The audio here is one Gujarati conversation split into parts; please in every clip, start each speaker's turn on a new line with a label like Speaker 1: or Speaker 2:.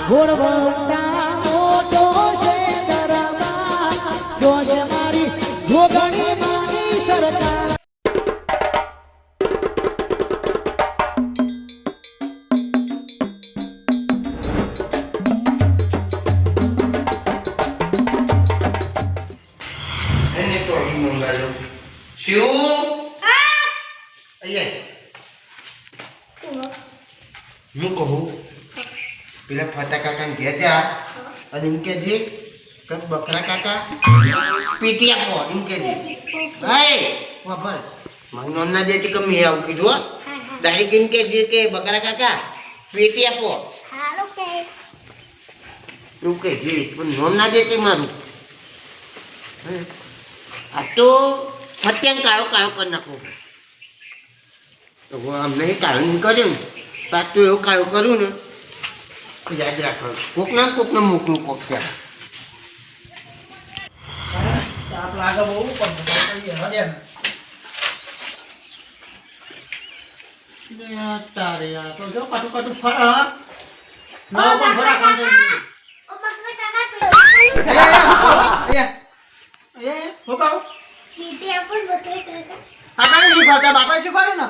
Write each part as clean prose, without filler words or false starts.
Speaker 1: ઘોડવટા મોટો છે દરબાર જોશ મારી જોગણી માની સરકાર
Speaker 2: હું કહું પેલા ફટા કાકા ઘેર જા અને એમ કે જે બકરા કાકા પીટી આપો એમ કે જે ભાઈ વાપર મારું નામ ના દે કે મેં આવું કીધું ડાયરેક્ટ એમ કે જે કે બકરા કાકા પેટી આપો એવું કે જે પણ નામ ના દે મારું આ તો ફત્યાંગ કાયો કાયો કરી નાખો તો આમ નહીં કાયો નહીં કર્યું તાર તો એવું કાયો કર્યું ને યાદ રાખવાનું કોકના મોકલું કોક ત્યાં
Speaker 3: તાપ લાગે બહુ પણ તારે યાર તો જો કાટું કાટું ફરા ના પણ ફરા કાંડે એ હોકાઓ આકાને શીખવાડતા બાપા શીખવાડે ને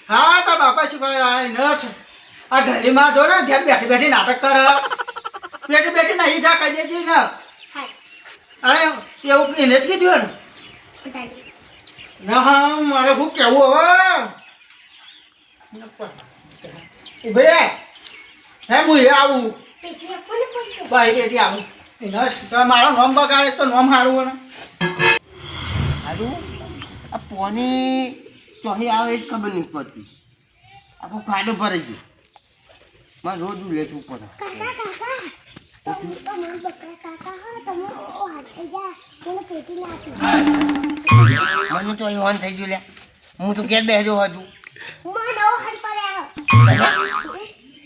Speaker 3: હા તાર બાપા શીખવાડે આ નસ આ ઘરીમાં જો ને ઘેર બેઠી બેઠી નાટક કર બેઠી બેઠી નહીં જા કહી દેજે ને અરે એવું એને જ કીધું ને હા મારે શું કેવું હવે ઉભે હે હું એ આવું ભાઈ રેડી આવું નસ મારો નોમ બગાડે તો નોમ સારું ને
Speaker 2: સારું આ પોની ચોહી આવે એ જ ખબર નહીં પડતી આખો ખાડો ભરાઈ ગયો મારે રોજ લેતું પડે મને તો અહીં ઓન થઈ ગયું લે હું તો ઘેર બેસજો હતું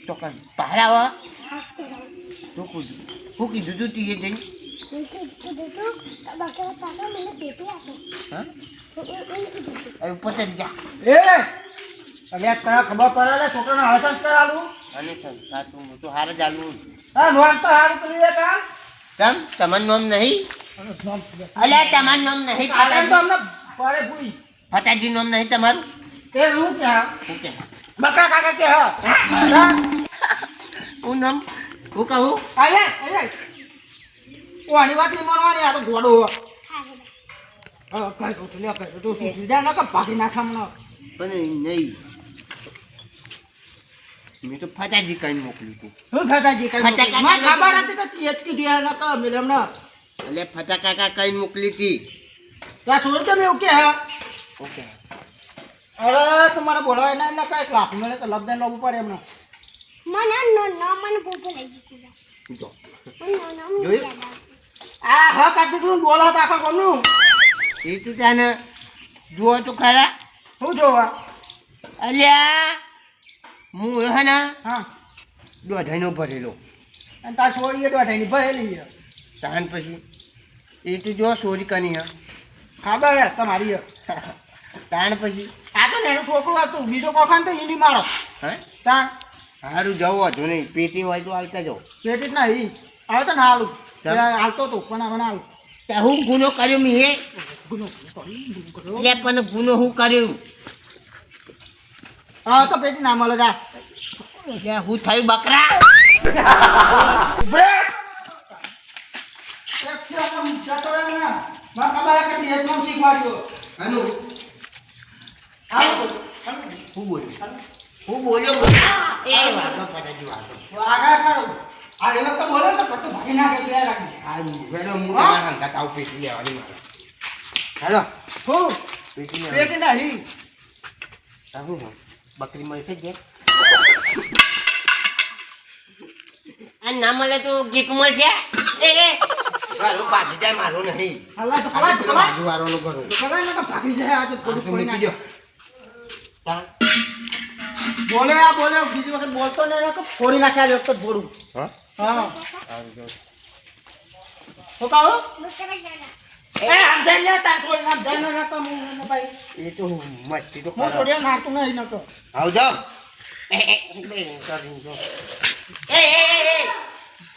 Speaker 2: તો બહાર આવો તો હું કીધું તું તીએ જઈને હા ઉપર જ જા
Speaker 3: એ અલ્યા તને ખબર પડે લે છોકરાને હાલ સંસ્કાર આલું
Speaker 2: અને સંસ્કાર તો હું તો હાર જ આલું
Speaker 3: હા નોમ તો હારું કરી લેતા
Speaker 2: તમ તમારું નામ નહીં અલ્યા તમારું નામ નહીં
Speaker 3: આગળ તો અમને પડે ભૂઈ
Speaker 2: ફટાજી નામ નહીં તમારું
Speaker 3: તે હું ક્યાં
Speaker 2: શું કે
Speaker 3: બકરા કાકા કે હા
Speaker 2: હું નામ હું કહું
Speaker 3: આલે આલે ઓ આની વાત નહીં માનવાની આ તો ગોડો હા કઈ ઉઠ લે કઈ તો શું જા ન કે ભાગી નાખામનો
Speaker 2: પણ નહીં મેં તો ફટાજી કઈ મોકલ્યું તું
Speaker 3: હું ફટાજી કઈ
Speaker 2: ફટાકા
Speaker 3: માં ખબર હતી કે તી જ કીધું યાર ન કે મેડમ ન
Speaker 2: એટલે ફટા કાકા કઈ મોકલી હતી
Speaker 3: ત્યાં સોર તો મેં ઓકે હા
Speaker 2: ઓકે
Speaker 3: અરે તમારે બોલાવાય ના એટલે કઈ લાખ મને તો લબદાન લાવવું પડે એમને
Speaker 2: જો જોયું
Speaker 3: આ હા કાતું તું બોલો તો આખા કોનું
Speaker 2: એ તું ત્યાં જુઓ તો ખરા
Speaker 3: હું જોવા
Speaker 2: અલ્યા હું હે ને
Speaker 3: હા
Speaker 2: દોઢાઈનો ભરેલો
Speaker 3: અને તાર સોળીએ દોઢાઈની ભરેલી છે
Speaker 2: તાન પછી એ તું જો ચોરી કરી હા
Speaker 3: ખબર હે તમારી હે.
Speaker 2: તાણ પછી
Speaker 3: આ તો એનું છોકરું હતું બીજો કોખાન તો એની મારો
Speaker 2: હે
Speaker 3: તાણ
Speaker 2: સારું જવું હતું નહીં પેટી હોય તો હાલતા જાઓ
Speaker 3: પેટી જ ના ઈ હવે તો ના હાલું હાલતો હતો પણ હવે ના હાલું
Speaker 2: ત્યાં હું ગુનો કર્યો મી હે
Speaker 3: ગુનો
Speaker 2: લે પણ ગુનો હું કર્યો
Speaker 3: હા તો પેટી ના મળે જા
Speaker 2: લે હું થયું બકરા
Speaker 3: ઉભે એક છે આમ જતો રહે ને માં ખબર કે તે એકદમ શીખવાડ્યો
Speaker 2: હાલો
Speaker 3: હાલો
Speaker 2: હું બોલ્યો એ વાગો ફટાજી વાગો
Speaker 3: આગળ કરો આ એવો તો બોલો તો પટ્ટો ભાગી નાખે બે રાખી
Speaker 2: આ હેડો હું તમારા હંગાત આવું પેટી લેવાની મારે હેલો
Speaker 3: હું
Speaker 2: પેટી લેવાની
Speaker 3: પેટી નહીં
Speaker 2: હું બકરી મળશે જ આ ના મળે તો ગીત મળશે એ મારો બાજુ જાય મારો નહીં
Speaker 3: અલ્લાહ તો
Speaker 2: આ
Speaker 3: કલા
Speaker 2: પેલો બાજુ વાળાનો કરો
Speaker 3: કલા ને ભાગી જાય આજે
Speaker 2: આ
Speaker 3: થોડું
Speaker 2: તો
Speaker 3: કોઈ
Speaker 2: મૂકી દો
Speaker 3: બોલે આ બોલે બીજી વખત બોલતો ને તો ફોડી નાખ્યા એક જ બોડું
Speaker 2: હા
Speaker 3: હા
Speaker 2: સારું જો
Speaker 3: તો કહો એ આમ જઈ લે તાર છોડી નાખ જઈ ન નાખ હું ભાઈ
Speaker 2: એ તો મસ્તી તો
Speaker 3: હું છોડ્યા નાખતું નહીં નતો
Speaker 2: આવ જાવ એ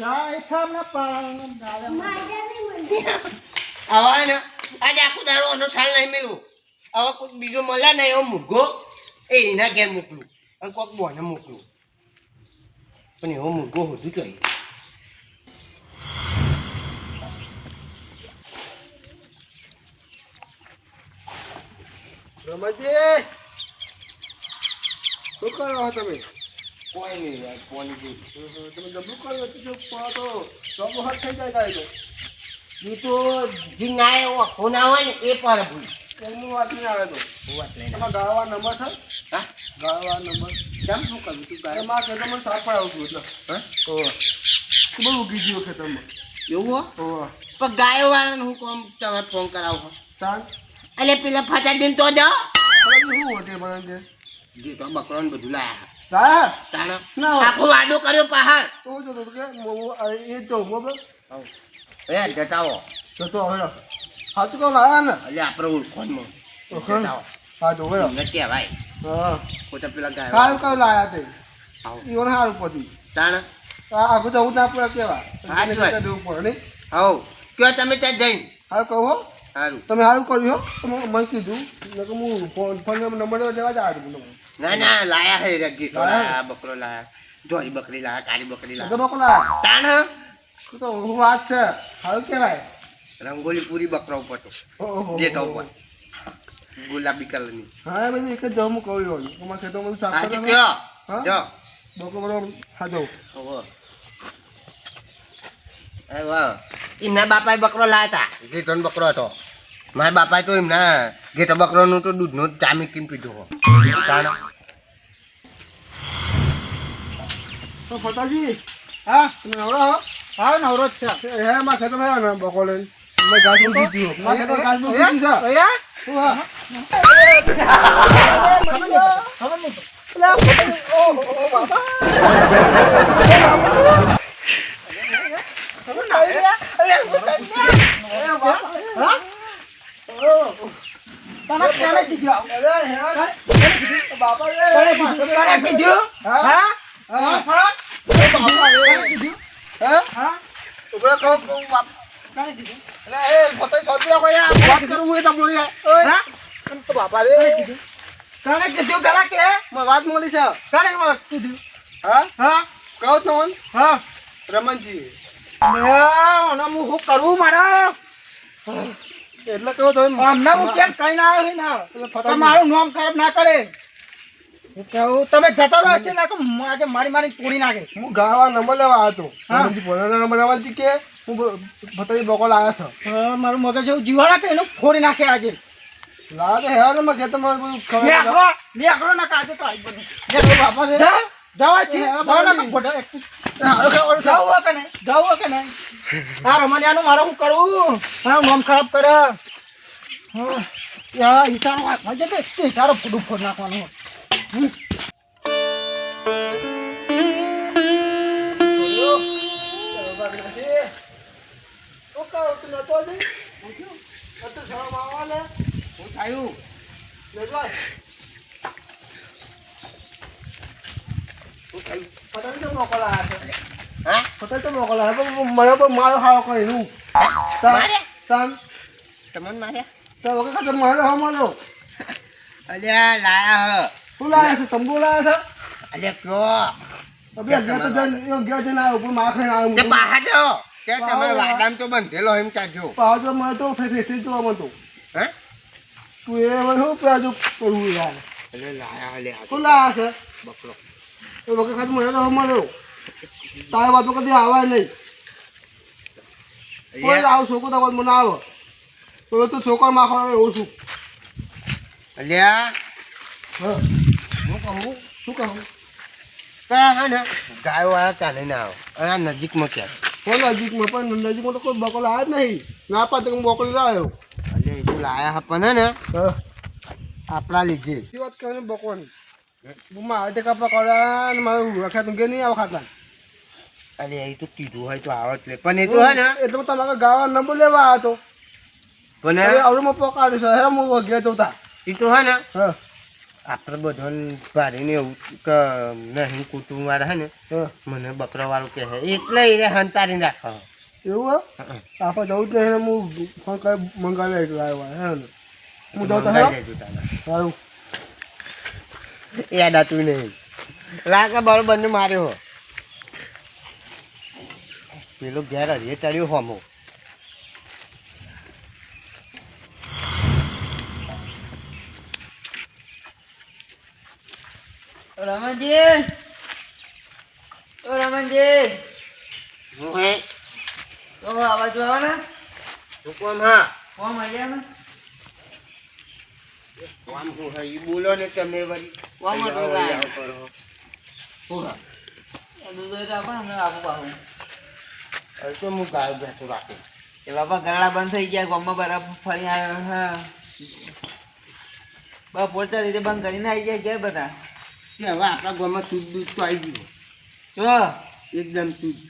Speaker 3: ચા એઠા ને પણ
Speaker 2: આવા ને આજે આખું દારો આનો સાલ નહીં મેલું હવે કોઈ બીજો મળે ને એવો મૂર્ખો એ એના ઘેર મોકલું અને કોઈક બોને મોકલું પણ એવો મૂર્ખો હોતું જોઈએ
Speaker 4: રમતજી શું કરો છો તમે
Speaker 2: કોઈ નહીં યાર કોની ગયું
Speaker 4: તમે જબરું કર્યું હતું જો તો સબ હાથ થઈ જાય કાંઈ તો
Speaker 2: એ તો જે ના એવો ફોન આવે ને એ પર ભૂલ
Speaker 4: એમનું વાત નહીં આવે તો
Speaker 2: હું વાત લઈને
Speaker 4: એમાં ગાળવા નંબર છે
Speaker 2: હા
Speaker 4: ગાળવા નંબર
Speaker 2: કેમ શું કર્યું તું ગાય
Speaker 4: એમાં ખેતર મને સાફ પાડ્યું હતું એટલે
Speaker 2: હા
Speaker 4: તો બહુ ઉગી ગયું ખેતરમાં
Speaker 2: એવું હો
Speaker 4: ઓવા
Speaker 2: પણ ગાયો વાળાને હું કોમ તમારે ફોન કરાવો
Speaker 4: તાન
Speaker 2: એટલે પેલા ફટા દિન તો જાઓ
Speaker 4: શું હોતે મને કે
Speaker 2: જે તો બકરો ને બધું લાયા
Speaker 4: હા
Speaker 2: તાણ
Speaker 4: ના
Speaker 2: આખો વાડો કર્યો પહાડ
Speaker 4: તો જતો કે એ તો મોબાઈલ
Speaker 2: એ જતાવો
Speaker 4: જતો હવે સાચું કહું લાયા ને
Speaker 2: એટલે આપણે ઓળખોનમાં
Speaker 4: ઓળખોણ?
Speaker 2: જતાવો
Speaker 4: હા તો બરાબર
Speaker 2: એમને કહેવાય
Speaker 4: હા
Speaker 2: પોતા પેલા ગાયો
Speaker 4: સારું કયું લાયા તે
Speaker 2: આવો
Speaker 4: ઈવન સારું પતી
Speaker 2: તાણ
Speaker 4: આ બધું જવું ના પડે કેવા
Speaker 2: સાચી વાત.
Speaker 4: જવું પડે નહીં
Speaker 2: આવો કયો તમે ત્યાં જઈને
Speaker 4: હા કહો હો
Speaker 2: સારું
Speaker 4: તમે સારું કર્યું હો તમે મને કીધું નકર હું ફોન નંબર લેવા જ આવ્યો હતો
Speaker 2: ના ના લાયા હે રગી
Speaker 4: લાયા?
Speaker 2: લાયા બકરો લાયા ધોરી બકરી લાયા કાળી બકરી
Speaker 4: તો
Speaker 2: લાયા
Speaker 4: બકોલા
Speaker 2: તાણ
Speaker 4: તો હું વાત છે સારું કહેવાય
Speaker 2: રંગોલી પૂરી બકરા ઉપર તો
Speaker 4: ઓહો
Speaker 2: જેઠા ઉપર ગુલાબી કલરની
Speaker 4: હા એ બધું એક જ જવું હું કહ્યું હોય તમારે ખેતર બધું સાફ
Speaker 2: આજે
Speaker 4: કરો
Speaker 2: કયો
Speaker 4: હા?
Speaker 2: જો
Speaker 4: બકો બરોબર હા જાઉં
Speaker 2: ઓહો એ વાહ એમના બાપાએ બકરો લાયા હતા ઘેટોનો બકરો હતો મારા બાપાએ તો એમના ઘેટો બકરોનું તો દૂધનો જ જામી કીને પીધું હો તાણ
Speaker 4: તો ફટાજી
Speaker 3: હા
Speaker 4: તમે નવરા હો
Speaker 3: હા નવરો જ છે
Speaker 4: હે માં ખેતરમાં આવ્યા ને બકો લઈને મેં ઘાસ બહુ દીધું માં ખેતર ઘાસ બહુ દીધું છે
Speaker 3: અહીંયા
Speaker 4: શું હા બાપા વાત મળી છે હા કહો તમને રમણજી
Speaker 3: કરવું મારા
Speaker 4: એટલે કહો તમે
Speaker 3: હમણાં હું કેમ કઈ ના આવ્યો ને
Speaker 4: એટલે
Speaker 3: તો
Speaker 4: ફટાફટ
Speaker 3: મારું નામ ખરાબ ના કરે હું કહું તમે જતો રહો છે ને આજે મારી મારી તોડી નાખે
Speaker 4: હું ગાવા નંબર લેવા આવ્યો હતો
Speaker 3: હા.
Speaker 4: રમણજી પોતાના નંબર રમણજી કે હું ફટાફટ બકોલ આવ્યા છે
Speaker 3: મારું મગજ એવું જીવાડા કે એનું ફોડી નાખે આજે
Speaker 4: લાગે હેરા ને મેં ખેતરમાં બધું ખબર
Speaker 3: લેકડો ના કાજે તો આવી બધું
Speaker 4: બાપા રે
Speaker 3: જવા છે
Speaker 4: હા,
Speaker 3: જવા ના
Speaker 4: બાપા.
Speaker 3: ફોટો
Speaker 4: હારું ખાવાનું છે.
Speaker 3: જાવ કે નહીં જાવ કે નહીં આ રમણિયાનું મારે હું કરું મારું નામ ખરાબ કરે યા ઈટાનો હાથમાં જતો ઈટારો ફોડું ફોડ નાખવાનું
Speaker 2: શું થયું શું થયું હા
Speaker 4: મારો હાવ કર્યું
Speaker 2: માર્યા? તમને માર્યા અલ્યા લાયા હ
Speaker 4: શું લાયા છે તંબુ લાયા
Speaker 2: અલ્યા કયો
Speaker 4: છે અભી ઘેર તો જઈને ઘેર જઈને આવ્યો પણ માર ખાઈને
Speaker 2: તે
Speaker 4: આવ્યો
Speaker 2: બહાર જાઓ તે તમારે વાડામાં તો બંધેલો એમ ચાજો
Speaker 4: પાછો મને તો ફેફેટી જોવા મળતો
Speaker 2: હે
Speaker 4: તું એ મને શું પ્યાજો કરવું યાર
Speaker 2: એટલે લાયા અલ્યા
Speaker 4: શું લાયા છે
Speaker 2: બકરો
Speaker 4: એ વખત ખાલી મને રહો મળ્યો તારા વાત કદી આવાય નહીં કોઈ
Speaker 2: અલ્યા
Speaker 4: આવ છોકરો તમારે મને આવે તો તું છોકરો માખો એવું છું
Speaker 2: અલ્યા
Speaker 4: હા
Speaker 2: હું કહું
Speaker 4: શું કહું
Speaker 2: કયા હે ને ગાયો વાળા ચાલે ના આવો અને આ નજીકમાં ક્યાં
Speaker 4: કોઈ નજીકમાં પણ નજીકમાં તો કોઈ બકોલ આવ્યા જ નહીં ના પાતે હું બકોલ લાવ્યો
Speaker 2: અલ્યા એ તો લાયા હપને ને
Speaker 4: હા
Speaker 2: આપણા લીધે
Speaker 4: એ વાત કરીને બકોની હું મારે ટેકા પકડ્યા ને મારું વખત ઊંઘે નહીં આવે ખાતા
Speaker 2: અલ્યા એ તો કીધું હોય તો આવત લે પણ એ તો હે ને
Speaker 4: એટલે તમારે ગાવા નંબર લેવા આવ્યો હતો
Speaker 2: પણ
Speaker 4: હવે આવડું પકાડ્યું છે હે હું ઘેર જતા
Speaker 2: એ તો હે ને
Speaker 4: હા
Speaker 2: આપણે બધાને ભારીને એવું કે નહીં કુટુંબ વાળા હે ને
Speaker 4: હા
Speaker 2: મને બકરા વાળું કહે એટલે એને હંતારી રાખો
Speaker 4: એવું હે આપણે જવું જ નહીં ને હું ફોન કરી મંગાવી લઈ આવ્યો હે ને હું જાઉં તો
Speaker 2: મંગાઈ દેજો તારે.
Speaker 4: સારું
Speaker 2: યાદ હતું નહીં લાગે બરોબર ને માર્યો પેલો ઘેર હજી ચડ્યો હોમો
Speaker 3: રમણજી ઓ રમણજી
Speaker 2: હું હે
Speaker 3: તો આવાજ આવે ને
Speaker 2: હું કોમ હા
Speaker 3: કોમ આવ્યા ને
Speaker 2: કોમ હું હે ઈ બોલો ને તમે વળી
Speaker 3: કોમ હતો
Speaker 2: આવો,
Speaker 3: લાય.
Speaker 2: આવો કરો. હું હા
Speaker 3: દૂધ આપો હમણાં આપું પાછું
Speaker 2: હવે તો હું ગાય બેઠો રાખું
Speaker 3: એ બાપા ગરડા બંધ થઈ ગયા ગામમાં બરફ ફરી આવ્યો હા બા પોતા રીતે બંધ કરીને આવી ગયા ઘેર બધા
Speaker 2: કે હવે આપણા ગામમાં શુદ્ધ દૂધ તો આવી ગયું
Speaker 3: જો
Speaker 2: એકદમ શુદ્ધ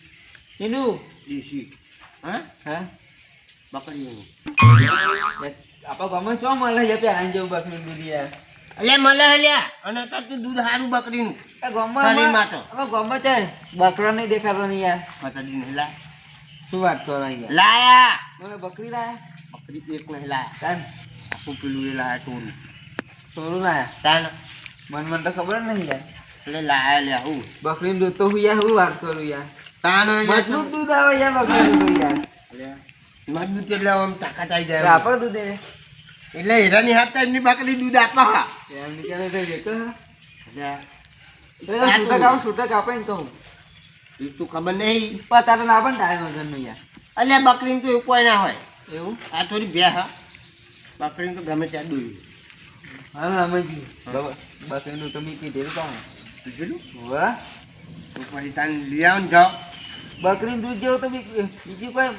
Speaker 3: એનું
Speaker 2: દેશી હા
Speaker 3: હા
Speaker 2: બકરીઓનું
Speaker 3: આપણા ગામમાં ચો મળે છે પેલા જેવું બકરી દૂધ યાર
Speaker 2: અલ્યા મળે અલ્યા અને અત્યારે તું દૂધ સારું બકરીનું
Speaker 3: આ ગામમાં
Speaker 2: શરીરમાં તો.
Speaker 3: હવે ગામમાં છે બકરો નહીં દેખાતો નહીં યાર
Speaker 2: માતાજી નહીં લાય
Speaker 3: શું વાત કરો યાર
Speaker 2: લાયા
Speaker 3: મને બકરી લાયા
Speaker 2: બકરી એક નહીં લાયા
Speaker 3: તાન
Speaker 2: આખું પેલું એ લાયા ટોલું
Speaker 3: થોડું લાયા
Speaker 2: તાન
Speaker 3: મને તો ખબર જ નહીં યાર
Speaker 2: એટલે લાયા લ્યા હું
Speaker 3: બકરીનું દૂધ તો હું યાર હું વાત કરું યાર
Speaker 2: તાન
Speaker 3: મજબૂત દૂધ આવે યાર બકરીનું દૂધ યાર
Speaker 2: મજબૂત એટલે આમ તાકાત આવી
Speaker 3: એટલે
Speaker 2: જાય
Speaker 3: આપો દૂધ એ
Speaker 2: એટલે હીરાની હાથતા એમની બકરી દૂધ આપા હા
Speaker 3: એમ નીકળે તો વેચો હા
Speaker 2: એટલે
Speaker 3: છૂટક આપે ને કહું
Speaker 2: એ તું ખબર નહીં
Speaker 3: પતા તો ના પણ ટાઈમ વગરનું યાર
Speaker 2: અલ્યા બકરીનું તો એવું કોઈ ના હોય
Speaker 3: એવું
Speaker 2: આ થોડી બે હા બકરીનું તો ગમે ત્યાં દોર્યું
Speaker 3: હા રમેશજી બકરીનું તો મેં કીધેલું કહું
Speaker 2: કીધેલું
Speaker 3: વાહ
Speaker 2: તો પછી તાન લઈ આવો ને જાઓ
Speaker 3: બકરીનું દૂધ જેવું તો બીજું કોઈ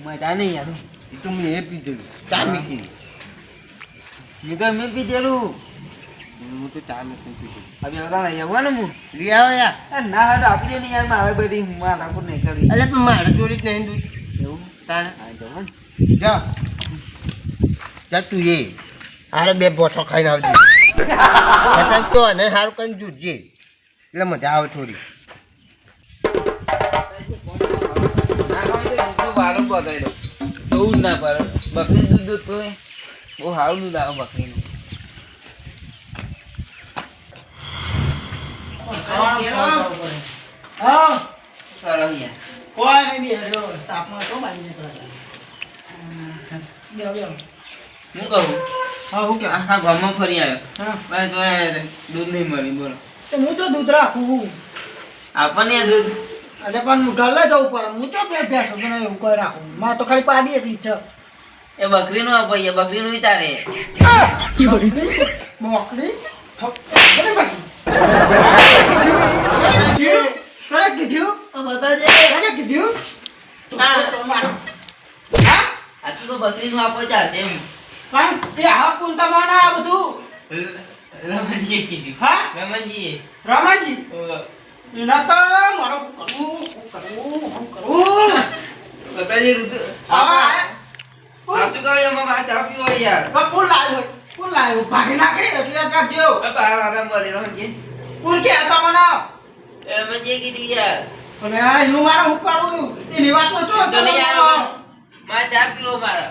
Speaker 3: મજા નહીં યાર
Speaker 2: એ તો મેં એ પીધેલું ચા મીઠી
Speaker 3: મેં પીધેલું
Speaker 2: હું તો ચા મીઠી પીધેલું
Speaker 3: હવે બધા લઈ આવું ને હું
Speaker 2: લઈ આવો યાર
Speaker 3: ના હા તો આપી નહીં યાર મારે બધી મારા પર નહીં કરી
Speaker 2: અલ્યા પણ મારે ચોરી જ નહીં દૂધ
Speaker 3: એવું
Speaker 2: તાન
Speaker 3: હા જવું ને
Speaker 2: જા જા તું એ આરે બે બોટો ખાઈને આવજે છતાં તો ને સારું કરીને જૂજે એટલે મજા આવે થોડી
Speaker 3: ના ખાય તો વારો બગાડી દો બહુ જ ના પડે બકરી દૂધ તો બહુ સારું દૂધ આવે બકરીનું કરો હા યાર
Speaker 1: કોઈ નહીં બેહ્યો તાપમાં તો બાજી નીકળે બેહો બેહો
Speaker 3: હું કહું
Speaker 1: હા હું કે
Speaker 3: આખા ગામમાં ફરી આવ્યો
Speaker 1: હા
Speaker 3: બસ તો દૂધ નહીં મળી બોલો
Speaker 1: તો હું તો દૂધ રાખું
Speaker 3: આપણને યાર દૂધ
Speaker 1: એટલે પણ ગલ્લે જવું પડે હું તો બે ભેંસો તો નહીં એવું કોઈ રાખું મારે તો ખાલી પાડી એટલી જ છે
Speaker 3: એ બકરીનું આપો યાર બકરીનું વિચારે
Speaker 1: બકરી બને કીધું કોને કીધું
Speaker 3: હા.
Speaker 1: હા
Speaker 3: આટલું તો બકરીનું આપો ચાલશે એમ
Speaker 1: પણ એ હા પૂનતા માના આ બધું
Speaker 3: રમણજીએ કીધું
Speaker 1: હા
Speaker 3: રમણજીએ
Speaker 1: રમણજી એના તો મારો શું કરું
Speaker 3: બકરી દૂધ
Speaker 1: હા
Speaker 3: સાચું કહું એમાં વાત આપી હોય યાર
Speaker 1: કોણ લાવ્યો ભાગી નાખે એટલે યાદ રાખજો
Speaker 3: આરામ કરે રમણજી
Speaker 1: કોણ કે હતા મને
Speaker 3: રમણજીએ કીધું યાર
Speaker 1: અને આ એનું મારે હું કરું એની વાતમાં છો
Speaker 3: તો નહીં યાર માં ચા પીવો મારા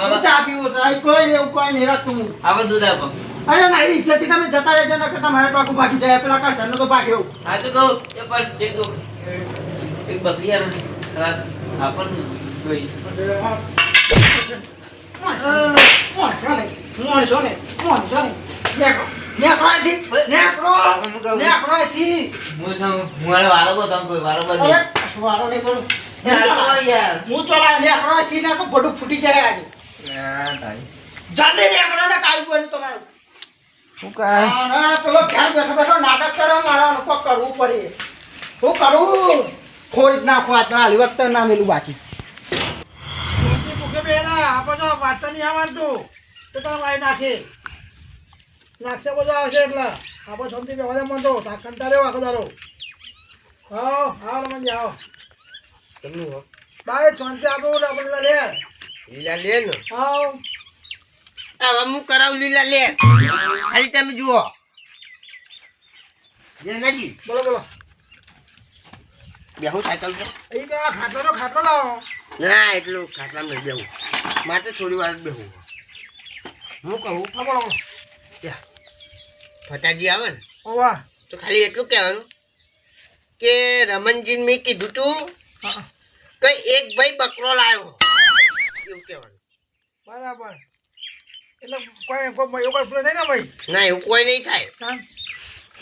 Speaker 1: હું ચા પીવું છે અહીં કોઈ ને એવું કોઈ નહીં રાખતું હું
Speaker 3: આવો દૂધ આપો
Speaker 1: અરે ના ઈચ્છાથી તમે જતા રહેજો ને કે તમારે ટોકું ભાગી જાય પેલા કરશે તો ભાગ્યો
Speaker 3: સાચું કહું એ પણ એક બકરી યાર આપો ને કોઈ હું વાળો વારો બતાવું કોઈ વારો બતાવું યાર
Speaker 1: ફૂટી જાય આજે જલ્દી નીકળો ને કાઈ કોઈ તમારું
Speaker 3: શું કાય
Speaker 1: ના પેલો ઘેર બેઠો બેઠો નાટક કરે મારા કોક કરવું પડે હું કરું ખોરી જ નાખો આ હાલી વખતે ના મેલું બાચી ભૂખે બેના આપણે તો વાર્તા નહીં આવડતું તો તમે વાઈ નાખશે બધું આવશે એટલે આપણે શાંતિ બેવા મન તો કંટા રહ્યો આખો દારો આવો રમણજી આવો
Speaker 2: કેમનું હો
Speaker 1: બાય શાંતિ આપો આપણે લે
Speaker 2: લીલા લે ને
Speaker 1: આવો
Speaker 2: હવે હું કરાવું લીલા લે ખાલી તમે જુઓ જેનાજી
Speaker 3: બોલો બોલો
Speaker 2: બેહું સાયકલ પર
Speaker 3: એ બે આ ખાટલો લાવો
Speaker 2: ના એટલું ખાટલામાં નહીં બેહું મારે થોડી વાર જ બેહું હું કહું
Speaker 3: હા બોલો બોલો
Speaker 2: ત્યાં ફટાજી આવે ને
Speaker 3: ઓવા
Speaker 2: તો ખાલી એટલું કહેવાનું કે રમણજીને મેં કીધું તું
Speaker 3: હા
Speaker 2: કે એક ભાઈ બકરો લાવ્યો એવું કહેવાનું
Speaker 3: બરાબર એટલે કોઈ એવું કોઈ ભૂલ નહીં ને ભાઈ
Speaker 2: ના એવું કોઈ નહીં થાય
Speaker 3: હા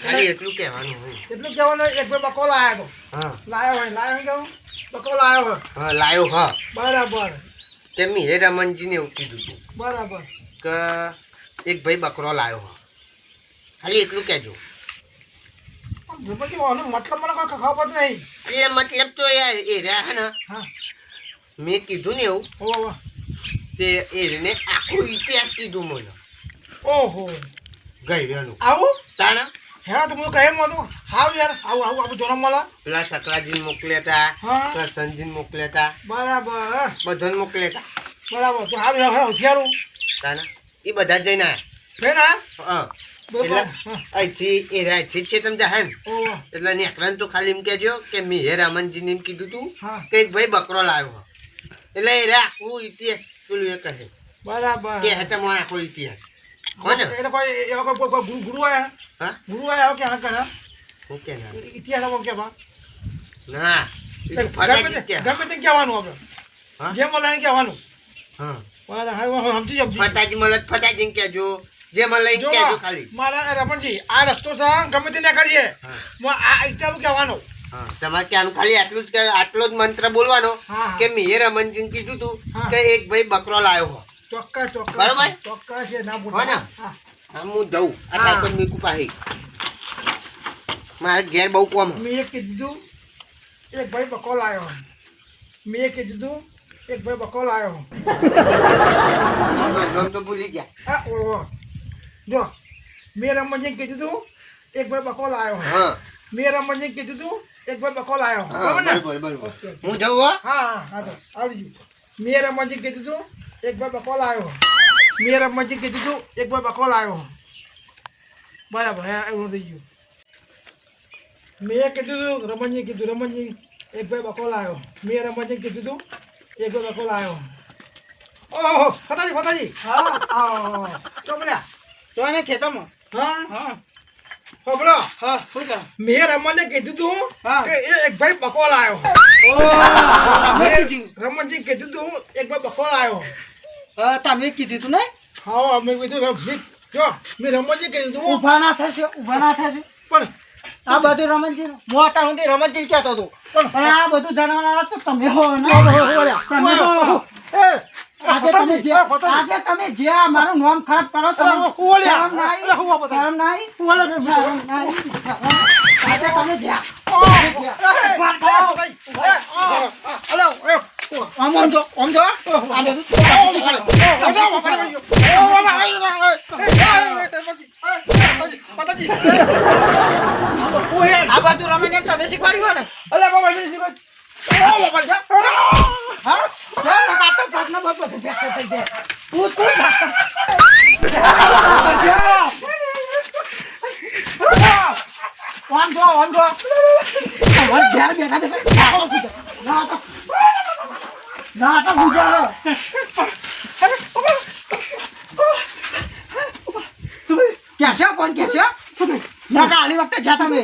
Speaker 2: ખાલી એટલું કહેવાનું
Speaker 3: એટલું કહેવાનું એક ભાઈ બકો લાવ્યો
Speaker 2: હા
Speaker 3: હતો લાવ્યો કેવું બકો લાવ્યો હોય
Speaker 2: હા લાવ્યો હા
Speaker 3: બરાબર
Speaker 2: તે મેં રમણજીને એવું કીધું તું
Speaker 3: બરાબર
Speaker 2: કે એક ભાઈ બકરો લાવ્યો હા ખાલી એટલું કહેજો
Speaker 3: પછી આનો મતલબ મને કોઈ ખબર પડતી નહીં
Speaker 2: એટલે મતલબ તો યાર એ રહ્યા હે ને
Speaker 3: હા
Speaker 2: મેં કીધું ને એવું
Speaker 3: ઓવા
Speaker 2: તે એને આખો ઇતિહાસ કીધું મને
Speaker 3: ઓહો
Speaker 2: ગયડાનું
Speaker 3: આવું
Speaker 2: તાણા
Speaker 3: હે તો હું કહે મોતું હાવ યાર આવું જોવા મળે
Speaker 2: પેલા સકલાજીને મોકલ્યા હતા
Speaker 3: હા.
Speaker 2: પેલા સંજીને મોકલ્યા હતા
Speaker 3: બરાબર
Speaker 2: બધાને મોકલ્યા હતા
Speaker 3: બરાબર તો હારું યાર હોશિયારું
Speaker 2: તાના એ બધા જઈને આવ્યા
Speaker 3: છે ને
Speaker 2: હા
Speaker 3: બરાબર
Speaker 2: એટલે
Speaker 3: હા
Speaker 2: અહીંથી એ અહીંથી જ છે તમે જાહે ને
Speaker 3: ઓવા
Speaker 2: એટલે નેકરાને તો ખાલી એમ કહેજો કે મેં હે રામનજીને એમ કીધું તું
Speaker 3: હા
Speaker 2: કે એક ભાઈ બકરો લાવ્યો એટલે એ રે આખું ઇતિહાસ પેલું એ કહે
Speaker 3: બરાબર
Speaker 2: કે હે મને આખો ઇતિહાસ હો ને
Speaker 3: એટલે કોઈ એવા કોઈ ગુરુ આયા
Speaker 2: હા
Speaker 3: ગુરુ આયા કે ના કરે
Speaker 2: હું કે ના
Speaker 3: ઇતિહાસ આવો કે બા
Speaker 2: ના એ તો ફટાજી કે
Speaker 3: ગમે તે કહેવાનું આપણે
Speaker 2: હા
Speaker 3: જેમ બોલાને કહેવાનું
Speaker 2: હા
Speaker 3: બરાબર હા સમજી
Speaker 2: ફટાજી મળે ફટાજીને કહેજો જે મને લઈને
Speaker 3: જો
Speaker 2: કહેજો ખાલી
Speaker 3: મારા રમણજી આ રસ્તો છે ગમે તે ના કરીએ
Speaker 2: હા
Speaker 3: આ ઇતિહાસ કહેવાનું
Speaker 2: હા તમારે ત્યાંનું ખાલી આટલો જ મંત્ર બોલવાનો
Speaker 3: હા
Speaker 2: કે મેં રમનજીને કીધું તું
Speaker 3: હા.
Speaker 2: કે એક ભાઈ બકરો લાવ્યો હો
Speaker 3: ચોક્કસ
Speaker 2: બરાબર?
Speaker 3: ચોક્કસ છે ના
Speaker 2: હો ને?
Speaker 3: બોલવા હા
Speaker 2: હા હું જઉં આ
Speaker 3: હા.
Speaker 2: સાયકલ મીકું પાહી મારે ઘેર બહુ કોમ
Speaker 3: મેં એક કીધું એક ભાઈ બકો લાવ્યો મેં એક કીધું એક ભાઈ બકો લાવ્યો
Speaker 2: નામ તો ભૂલી ગયા
Speaker 3: હા ઓહો જો મેં રમણજી કીધું તું એક ભાઈ બકો લાવ્યો
Speaker 2: હા
Speaker 3: મેં રમણજી કીધું તું એક ભાઈ બકો લાવ્યો
Speaker 2: હા
Speaker 3: બરાબર ને
Speaker 2: બરોબર બરોબર
Speaker 3: ઓકે.
Speaker 2: હું જઉં હો
Speaker 3: હા તો આવડી ગયું મેં રમણજી કીધું તું એક ભાઈ બકો લાવ્યો મેં રમણજી કીધું તું એક ભાઈ બકો લાવ્યો બરાબર હા એવું થઈ ગયું મેં કીધું તું રમણજી કીધું રમણજી એક ભાઈ બકો લાવ્યો મેં રમણજી કીધું તું એક ભાઈ બકો લાવ્યો ઓહો ફતાજી
Speaker 1: હા
Speaker 3: આવો તો બોલ્યા
Speaker 1: તો એને ખેતરમાં
Speaker 3: હા
Speaker 1: હા
Speaker 3: બોલો
Speaker 1: હા શું કહે
Speaker 3: મેં રમણને કીધું તું
Speaker 1: હા.
Speaker 3: કે એ એક ભાઈ બકો લાવ્યો
Speaker 1: તમે કીધું
Speaker 3: રમણજી કીધું તું એક ભાઈ બકો લાવ્યો
Speaker 1: હા તમે કીધું તું ને
Speaker 3: હા મેં કીધું જો મેં રમણજી કીધું તું
Speaker 1: ઊભા ના થશે
Speaker 3: પણ
Speaker 1: આ બધું રમણજી મોટા સુધી રમણજી કહેતો હતો પણ આ બધું જાણવાના તો તમે હો ને તમે હો એ આજે તમે જે મારું નામ ખરાબ કરો છો શરમ નહીં? આજે તમે આમ જો આ બધું આ બધું રમીને તમે શીખવાડ્યું ને હા આ તો ઘટના બહુ બધી ભેગો થઈ જાય તું આમ જો અમારે ઘેર બેઠા ના તો ગુજારો કેશે કોણ કેશે ના કા આલી વખતે જ્યાં તમે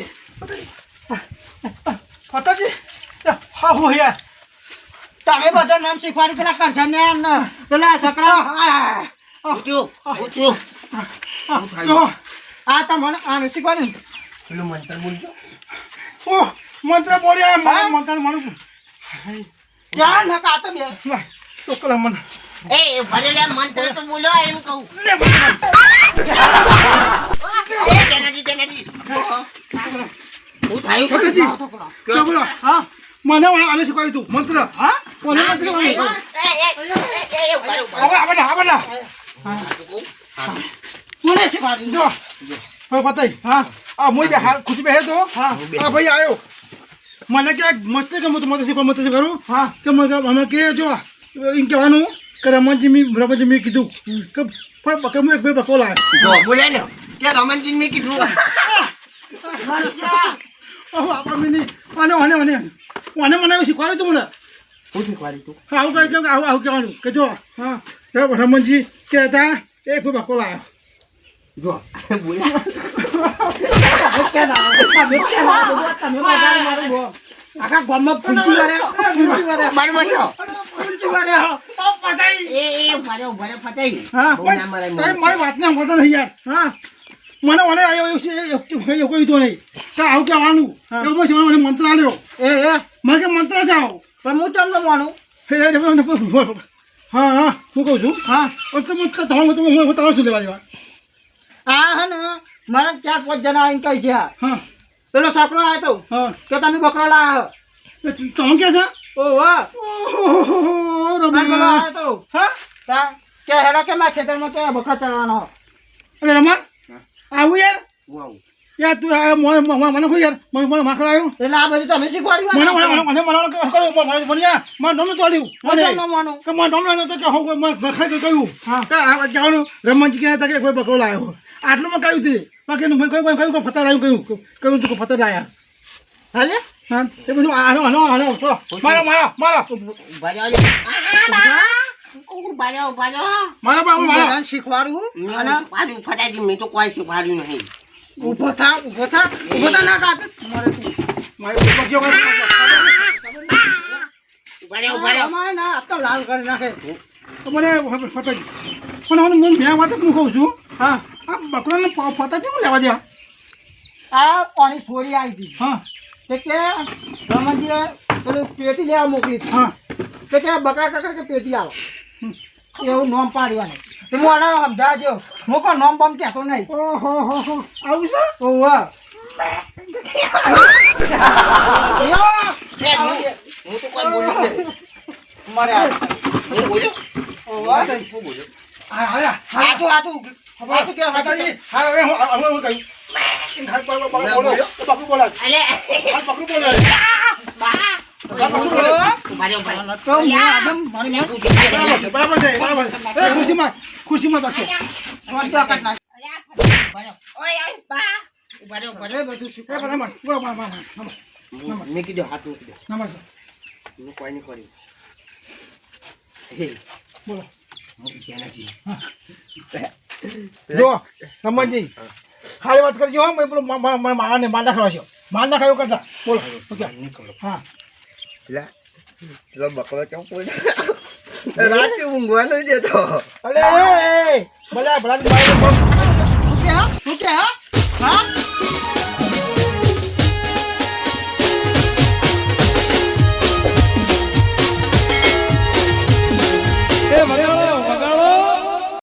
Speaker 3: ફતાજી હા હું યાર
Speaker 1: તમે બધા નામ શીખવાડી પેલા કરશે ને પેલા છકડા
Speaker 2: ઉઠ્યો ઉઠ્યો શું
Speaker 3: જો
Speaker 2: થયું
Speaker 1: આ તમને આને શીખવાડી
Speaker 2: પેલું મંત્ર બોલજો
Speaker 3: ઓ મંત્ર બોલ્યા મારા મંત્ર મારું
Speaker 1: ક્યાં નકા તો બે
Speaker 3: ચોકલા મને
Speaker 2: એ ભરેલા મંત્ર તો બોલો એમ કહું એ જેનાજી હું થયું
Speaker 3: ફતાજી
Speaker 2: કયો?
Speaker 3: બોલો
Speaker 1: હા
Speaker 3: મને આને શીખવાડ્યું તું મંત્ર
Speaker 1: હા
Speaker 3: કોને મંત્ર શીખવાડ્યું? આવડે
Speaker 1: કોને શીખવાડી
Speaker 3: જો હવે ફતાઈ
Speaker 1: હા
Speaker 3: આ મોઈ બે હાલ ખુશ બેહે તો
Speaker 1: હા
Speaker 3: આ ભાઈ આવ્યો મને કે મસ્ત કે હું તો મત શીખવા મત કરું
Speaker 1: હા
Speaker 3: કે મને અમે કે જો એમ કહેવાનું
Speaker 4: કે રમણજી મેં કીધું કે હું એક બે બકો લાવ્યો.
Speaker 2: જો બોલે ને કે રમણજી મેં કીધું
Speaker 4: બાપા મેં નહીં મને એવું શીખવાડ્યું તું મને.
Speaker 2: હું શીખવાડી તું
Speaker 4: આવું કહે છે આવું કહેવાનું કે જો હા રમણજી કહેતા એક બે બકો લાવ્યો.
Speaker 2: જો બોલે
Speaker 1: તમે બજાર મારું બો આખા ગામમાં પૂંચી વાળે
Speaker 2: બરાબર છે
Speaker 1: પૂંચી વાળે
Speaker 2: એ ભરે ફટાઈ
Speaker 4: હા
Speaker 2: બહુ ના મારે
Speaker 4: તારે મારી વાતને સમજતા નહીં યાર. હા મને એવું કોઈ તો નહીં કે આવું કહેવાનું એવું મને મંત્ર આલ્યો. મને કે મંત્ર છે આવો.
Speaker 1: પણ હું તમને માનું
Speaker 4: હા હું કહું છું.
Speaker 1: હા
Speaker 4: પણ તમારે શું લેવા દેવા.
Speaker 1: આ હે ને મને 4-5 જણા આવીને કહી છે
Speaker 4: હા
Speaker 1: પેલો સાપડો આવ્યો તો
Speaker 4: હા
Speaker 1: કે તમે બકરો લાયા
Speaker 4: તમે કે છે
Speaker 1: ઓ વાહ
Speaker 4: ઓહો
Speaker 1: પેલો
Speaker 4: રમણ.
Speaker 1: આવ્યો તો
Speaker 4: હા
Speaker 1: કે હેડા કે મારા ખેતરમાં કે બકરા ચરવાનો
Speaker 4: અરે રમણ આવું યાર
Speaker 2: વાવ
Speaker 4: યાર તું મને કોઈ યાર મને માખર આવ્યું
Speaker 1: એટલે આ બધું તમે શીખવાડ્યું
Speaker 4: મને
Speaker 1: હોય ને?
Speaker 4: મને મને મને મને યાર મને નોમ તોડ્યું
Speaker 1: હું કેમ ન માનું
Speaker 4: કે મને નોમ નતો કે હું ખરેખર કહ્યું
Speaker 1: હા.
Speaker 4: કે આ કહેવાનું રમણજી કહે હતા કે કોઈ બકરો લાવ્યો આટલું મેં કહ્યું તે બાકી મેં કહ્યું ફતર આવ્યું કહ્યું તું ફતર લાયા
Speaker 1: હાલે
Speaker 4: હા એ બધું આનો ચલો મારો
Speaker 2: ઉભા જાઓ
Speaker 4: મારા બાબુ મારા
Speaker 1: બધાને શીખવાડવું અને
Speaker 2: પાડ્યું ફટાઈ મેં તો કોઈ શીખવાડ્યું નહીં
Speaker 1: ઊભો થા ના કાચ મરે તું
Speaker 4: મારી પગજો
Speaker 2: ઉભા જાઓ
Speaker 1: અમારે ના આ તો લાલ કરી નાખે
Speaker 4: મને ફતર પણ હું મેં વાત હું કહું છું
Speaker 1: હા
Speaker 4: આ બકરાને ફતર કેમ લેવા દે
Speaker 1: આ પાણી છોડી આવી હતી
Speaker 4: હા
Speaker 1: તે કે રમણજીએ પેલું પેટી લેવા મોકલી હતી.
Speaker 4: હા
Speaker 1: તે કે બકરા કાકા કે પેટી આવો એવું નોમ પાડવાનું તો હું આને સમજાવજો હું પણ નોમ બમ કહેતો નહીં
Speaker 4: ઓહો આવું છે
Speaker 1: ઓહો
Speaker 2: હું તો કોઈ બોલ્યું જ નહીં
Speaker 1: મરે
Speaker 2: હું બોલ્યો
Speaker 1: ઓહો
Speaker 2: હું બોલ્યો
Speaker 4: હા
Speaker 1: હાચું કે
Speaker 4: માતાજી હા હવે હું કહ્યું બાપુ બોલા બાપુ બોલા
Speaker 1: તો હું આજે મારી
Speaker 4: બરાબર છે ખુશીમાં બાકી
Speaker 1: બધું શીખવાડે.
Speaker 2: મેં કીધું હાથ મૂકી દો
Speaker 4: નમસ્તે
Speaker 2: મેં કોઈ નહીં કર્યું
Speaker 4: બોલો
Speaker 2: હું ક્યાં નથી
Speaker 4: જો રમણજી સારી વાત કરજો હા પેલો માને માંડા ખાવા છો માંડા ખાયો કરતા બોલો ઓકે હા
Speaker 2: પેલો બકરો ચો રાતે ઊંઘવા નહીં દેતો
Speaker 4: અરે ભલા
Speaker 1: શું કે હા?